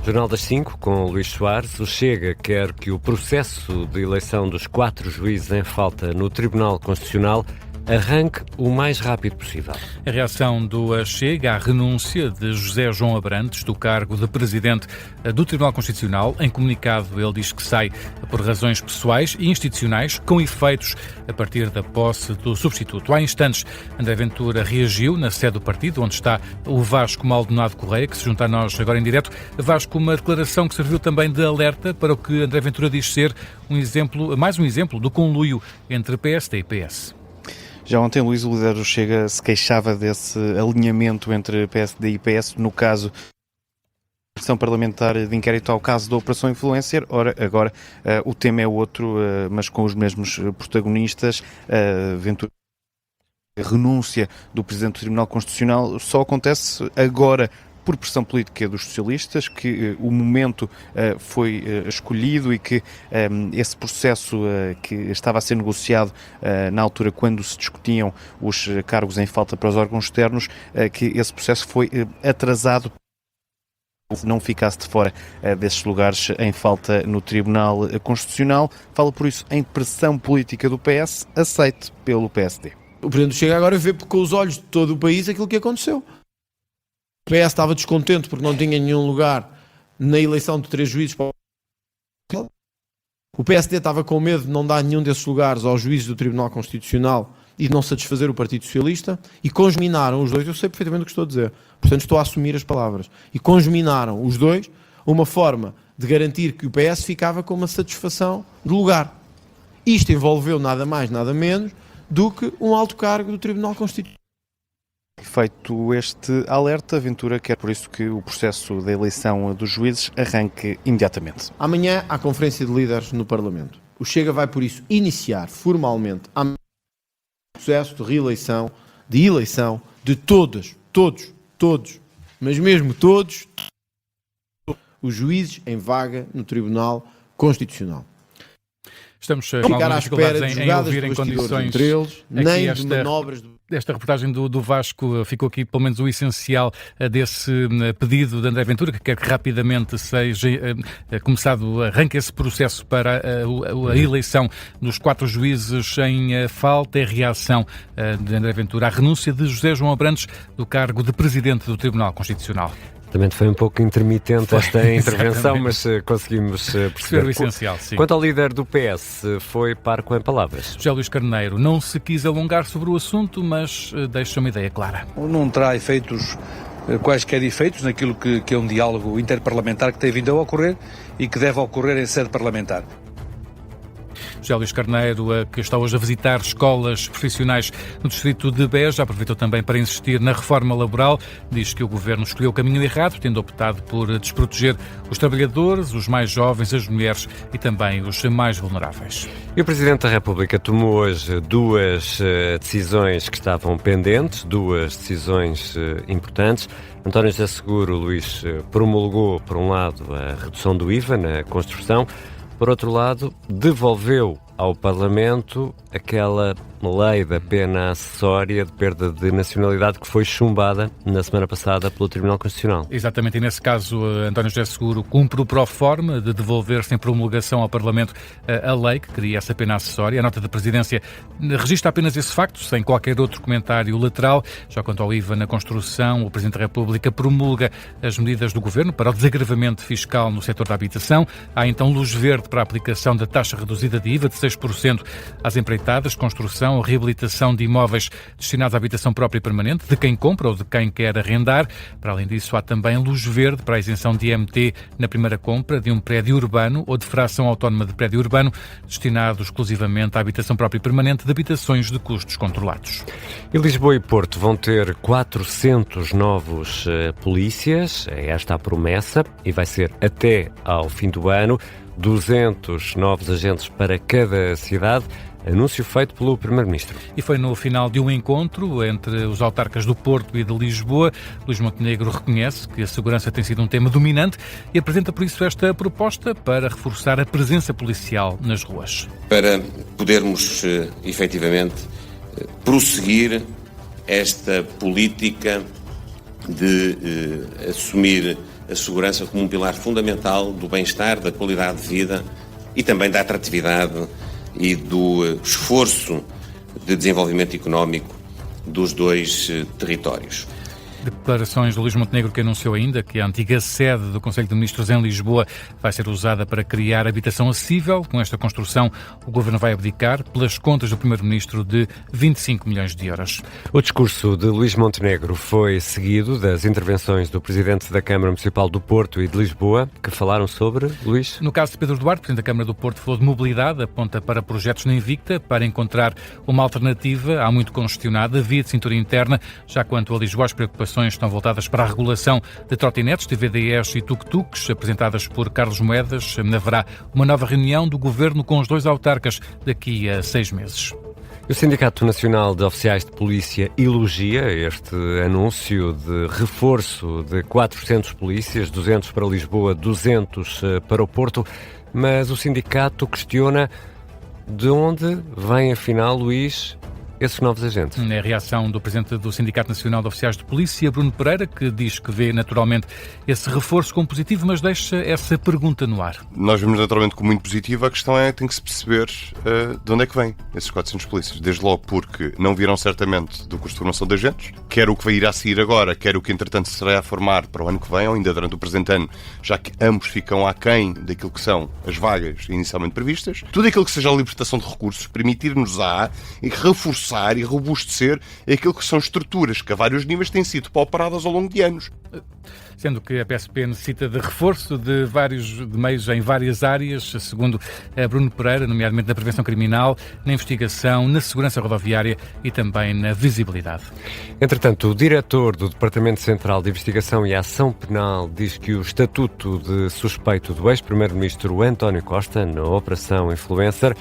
Jornal das 5, com Luís Soares. O Chega quer que o processo de eleição dos 4 juízes em falta no Tribunal Constitucional arranque o mais rápido possível. A reação do Chega à renúncia de José João Abrantes do cargo de Presidente do Tribunal Constitucional. Em comunicado, ele diz que sai por razões pessoais e institucionais, com efeitos a partir da posse do substituto. Há instantes, André Ventura reagiu na sede do partido, onde está o Vasco Maldonado Correia, que se junta a nós agora em direto. Vasco, uma declaração que serviu também de alerta para o que André Ventura diz ser mais um exemplo do conluio entre PSD e PS. Já ontem, Luís, o líder do Chega se queixava desse alinhamento entre PSD e PS, no caso da Comissão Parlamentar de Inquérito ao caso da Operação Influencer. Ora, agora o tema é outro, mas com os mesmos protagonistas. Ventura, a renúncia do Presidente do Tribunal Constitucional só acontece agora por pressão política dos socialistas, que o momento foi escolhido e que esse processo que estava a ser negociado na altura quando se discutiam os cargos em falta para os órgãos externos, que esse processo foi atrasado, não ficasse de fora desses lugares em falta no Tribunal Constitucional. Fala por isso em pressão política do PS, aceite pelo PSD. O Presidente Chega agora vê com os olhos de todo o país aquilo que aconteceu. O PS estava descontente porque não tinha nenhum lugar na eleição de 3 juízes. O PSD estava com medo de não dar nenhum desses lugares aos juízes do Tribunal Constitucional e de não satisfazer o Partido Socialista, e conjuminaram os dois, eu sei perfeitamente o que estou a dizer, portanto estou a assumir as palavras, e conjuminaram os dois uma forma de garantir que o PS ficava com uma satisfação do lugar. Isto envolveu nada mais, nada menos do que um alto cargo do Tribunal Constitucional. Feito este alerta, Ventura quer por isso que o processo da eleição dos juízes arranque imediatamente. Amanhã há conferência de líderes no Parlamento. O Chega vai por isso iniciar formalmente o processo de reeleição, de eleição de todos, mas mesmo todos os juízes em vaga no Tribunal Constitucional. Estamos com algumas dificuldades em ouvir em condições entre eles, nem de manobras. Esta reportagem do Vasco ficou aqui pelo menos o essencial desse pedido de André Ventura, que quer que rapidamente seja começado, arranque esse processo para a eleição dos 4 juízes em falta. É a reação de André Ventura à renúncia de José João Abrantes do cargo de Presidente do Tribunal Constitucional. Também foi um pouco intermitente esta intervenção, mas conseguimos perceber o essencial, sim. Quanto ao líder do PS, foi parco em palavras. José Luís Carneiro não se quis alongar sobre o assunto, mas deixa uma ideia clara. Não terá quaisquer efeitos naquilo que é um diálogo interparlamentar que tem vindo a ocorrer e que deve ocorrer em sede parlamentar. José Luís Carneiro, que está hoje a visitar escolas profissionais no distrito de Beja, aproveitou também para insistir na reforma laboral. Diz que o governo escolheu o caminho errado, tendo optado por desproteger os trabalhadores, os mais jovens, as mulheres e também os mais vulneráveis. E o Presidente da República tomou hoje 2 decisões que estavam pendentes, 2 decisões importantes. António José Seguro, Luís, promulgou, por um lado, a redução do IVA na construção. Por outro lado, devolveu ao Parlamento aquela lei da pena acessória de perda de nacionalidade que foi chumbada na semana passada pelo Tribunal Constitucional. Exatamente, e nesse caso António José Seguro cumpre o proforma de devolver sem promulgação ao Parlamento a lei que cria essa pena acessória. A nota da Presidência registra apenas esse facto, sem qualquer outro comentário lateral. Já quanto ao IVA na construção, o Presidente da República promulga as medidas do Governo para o desagravamento fiscal no setor da habitação. Há então luz verde para a aplicação da taxa reduzida de IVA de 6% às empreitadas, construção ou reabilitação de imóveis destinados à habitação própria e permanente, de quem compra ou de quem quer arrendar. Para além disso, há também luz verde para a isenção de IMT na primeira compra de um prédio urbano ou de fração autónoma de prédio urbano, destinado exclusivamente à habitação própria e permanente de habitações de custos controlados. E Lisboa e Porto vão ter 400 novos polícias, é esta a promessa, e vai ser até ao fim do ano. 200 novos agentes para cada cidade, anúncio feito pelo Primeiro-Ministro. E foi no final de um encontro entre os autarcas do Porto e de Lisboa. Luís Montenegro reconhece que a segurança tem sido um tema dominante e apresenta por isso esta proposta para reforçar a presença policial nas ruas. Para podermos, efetivamente, prosseguir esta política de assumir a segurança como um pilar fundamental do bem-estar, da qualidade de vida e também da atratividade e do esforço de desenvolvimento económico dos dois territórios. Declarações de Luís Montenegro, que anunciou ainda que a antiga sede do Conselho de Ministros em Lisboa vai ser usada para criar habitação acessível. Com esta construção, o Governo vai abdicar, pelas contas do Primeiro-Ministro, de 25 milhões de euros. O discurso de Luís Montenegro foi seguido das intervenções do Presidente da Câmara Municipal do Porto e de Lisboa, que falaram sobre, Luís? No caso de Pedro Duarte, Presidente da Câmara do Porto, falou de mobilidade, aponta para projetos na Invicta, para encontrar uma alternativa há muito congestionada, via de cintura interna. Já quanto a Lisboa, as preocupações estão voltadas para a regulação de trotinetes, TVDs e tuk-tuks, apresentadas por Carlos Moedas. Haverá uma nova reunião do Governo com os dois autarcas daqui a 6 meses. O Sindicato Nacional de Oficiais de Polícia elogia este anúncio de reforço de 400 polícias, 200 para Lisboa, 200 para o Porto, mas o sindicato questiona de onde vem, afinal, Luís, esses novos agentes. É a reação do Presidente do Sindicato Nacional de Oficiais de Polícia, Bruno Pereira, que diz que vê naturalmente esse reforço como positivo, mas deixa essa pergunta no ar. Nós vemos naturalmente como muito positivo. A questão é que tem que se perceber de onde é que vêm esses 400 polícias. Desde logo porque não virão certamente do curso de formação de agentes, quer o que vai ir a sair agora, quer o que entretanto se será a formar para o ano que vem, ou ainda durante o presente ano, já que ambos ficam aquém daquilo que são as vagas inicialmente previstas. Tudo aquilo que seja a libertação de recursos, permitir-nos-á e reforçar e robustecer aquilo que são estruturas que a vários níveis têm sido pauperadas ao longo de anos. Sendo que a PSP necessita de reforço de meios em várias áreas, segundo Bruno Pereira, nomeadamente na prevenção criminal, na investigação, na segurança rodoviária e também na visibilidade. Entretanto, o diretor do Departamento Central de Investigação e Ação Penal diz que o estatuto de suspeito do ex-primeiro-ministro António Costa na Operação Influencer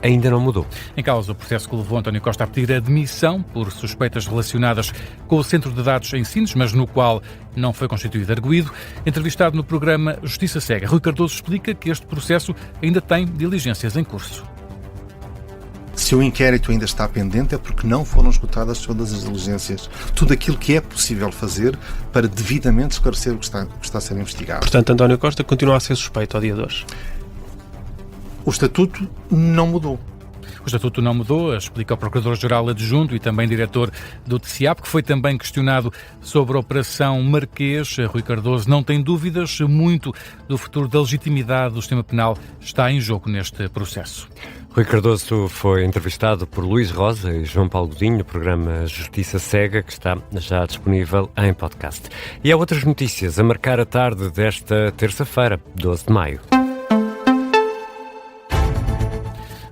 ainda não mudou. Em causa o processo que levou António Costa a pedir admissão por suspeitas relacionadas com o Centro de Dados em Sines, mas no qual não foi constituído arguido. Entrevistado no programa Justiça Cega, Rui Cardoso explica que este processo ainda tem diligências em curso. Se o inquérito ainda está pendente é porque não foram esgotadas todas as diligências, tudo aquilo que é possível fazer para devidamente esclarecer o que está a ser investigado. Portanto, António Costa continua a ser suspeito ao dia de hoje. O estatuto não mudou. O estatuto não mudou, explica o Procurador-Geral Adjunto e também diretor do TCIAP, que foi também questionado sobre a Operação Marquês. Rui Cardoso não tem dúvidas, muito do futuro da legitimidade do sistema penal está em jogo neste processo. Rui Cardoso foi entrevistado por Luís Rosa e João Paulo Godinho no programa Justiça Cega, que está já disponível em podcast. E há outras notícias a marcar a tarde desta terça-feira, 12 de maio.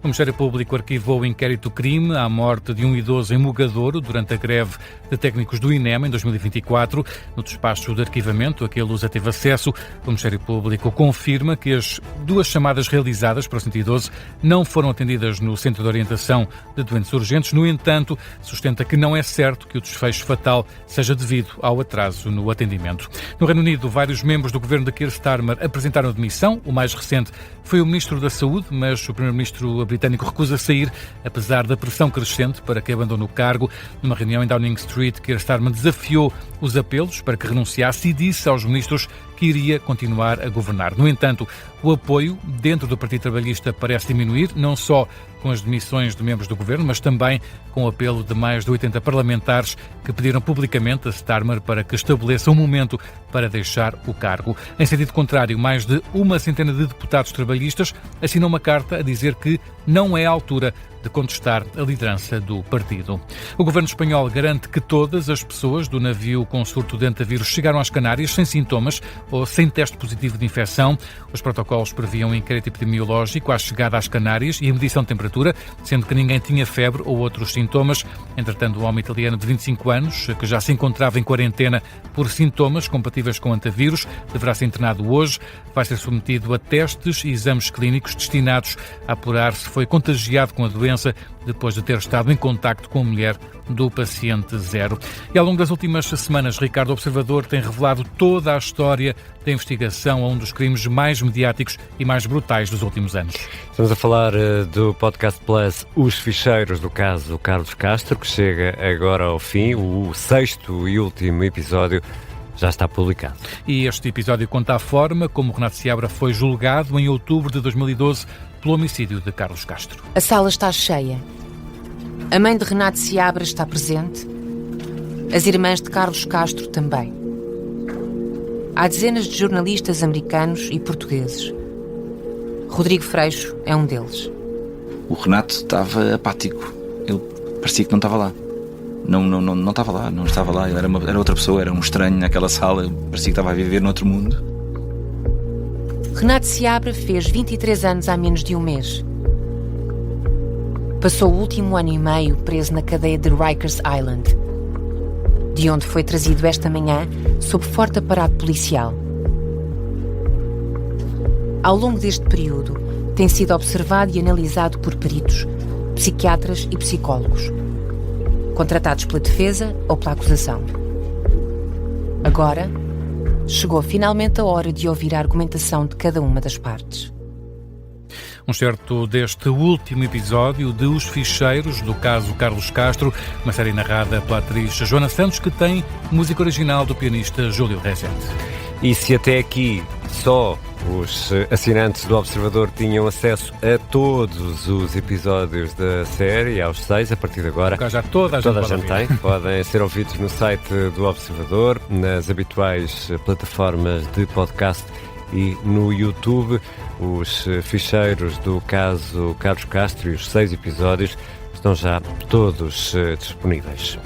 O Ministério Público arquivou o inquérito-crime à morte de um idoso em Mogadouro durante a greve de técnicos do INEM em 2024. No despacho de arquivamento a que a Lusa teve acesso, o Ministério Público confirma que as 2 chamadas realizadas para o 112 não foram atendidas no Centro de Orientação de Doentes Urgentes. No entanto, sustenta que não é certo que o desfecho fatal seja devido ao atraso no atendimento. No Reino Unido, vários membros do governo de Keir Starmer apresentaram demissão. O mais recente foi o Ministro da Saúde, mas o Primeiro-Ministro britânico recusa sair, apesar da pressão crescente para que abandone o cargo. Numa reunião em Downing Street, Keir Starmer desafiou os apelos para que renunciasse e disse aos ministros que iria continuar a governar. No entanto, o apoio dentro do Partido Trabalhista parece diminuir, não só com as demissões de membros do governo, mas também com o apelo de mais de 80 parlamentares que pediram publicamente a Starmer para que estabeleça um momento para deixar o cargo. Em sentido contrário, mais de 100 de deputados trabalhistas assinam uma carta a dizer que não é a altura de contestar a liderança do partido. O governo espanhol garante que todas as pessoas do navio com surto de antavírus chegaram às Canárias sem sintomas ou sem teste positivo de infecção. Os protocolos previam um inquérito epidemiológico à chegada às Canárias e a medição de temperatura, sendo que ninguém tinha febre ou outros sintomas. Entretanto, um homem italiano de 25 anos, que já se encontrava em quarentena por sintomas compatíveis com antavírus, deverá ser internado hoje. Vai ser submetido a testes e exames clínicos destinados a apurar se foi contagiado com a doença depois de ter estado em contacto com a mulher do paciente zero. E ao longo das últimas semanas, Ricardo, o Observador tem revelado toda a história da investigação a um dos crimes mais mediáticos e mais brutais dos últimos anos. Estamos a falar do Podcast Plus Os Ficheiros do caso Carlos Castro, que chega agora ao fim, o 6º e último episódio já está publicado. E este episódio conta a forma como Renato Seabra foi julgado em outubro de 2012 pelo homicídio de Carlos Castro. A sala está cheia. A mãe de Renato Seabra está presente. As irmãs de Carlos Castro também. Há dezenas de jornalistas americanos e portugueses. Rodrigo Freixo é um deles. O Renato estava apático. Ele parecia que não estava lá. Não estava lá, não estava lá. Ele era outra pessoa, era um estranho naquela sala. Parecia que estava a viver noutro mundo. Renato Seabra fez 23 anos há menos de um mês. Passou o último ano e meio preso na cadeia de Rikers Island, de onde foi trazido esta manhã sob forte aparato policial. Ao longo deste período, tem sido observado e analisado por peritos, psiquiatras e psicólogos, contratados pela defesa ou pela acusação. Agora, chegou finalmente a hora de ouvir a argumentação de cada uma das partes. Um certo deste último episódio de Os Ficheiros, do caso Carlos Castro, uma série narrada pela atriz Joana Santos, que tem música original do pianista Júlio Rezende. E se até aqui só os assinantes do Observador tinham acesso a todos os episódios da série, aos 6, a partir de agora Já toda a gente tem. Podem ser ouvidos no site do Observador, nas habituais plataformas de podcast e no YouTube. Os ficheiros do caso Carlos Castro e os 6 episódios estão já todos disponíveis.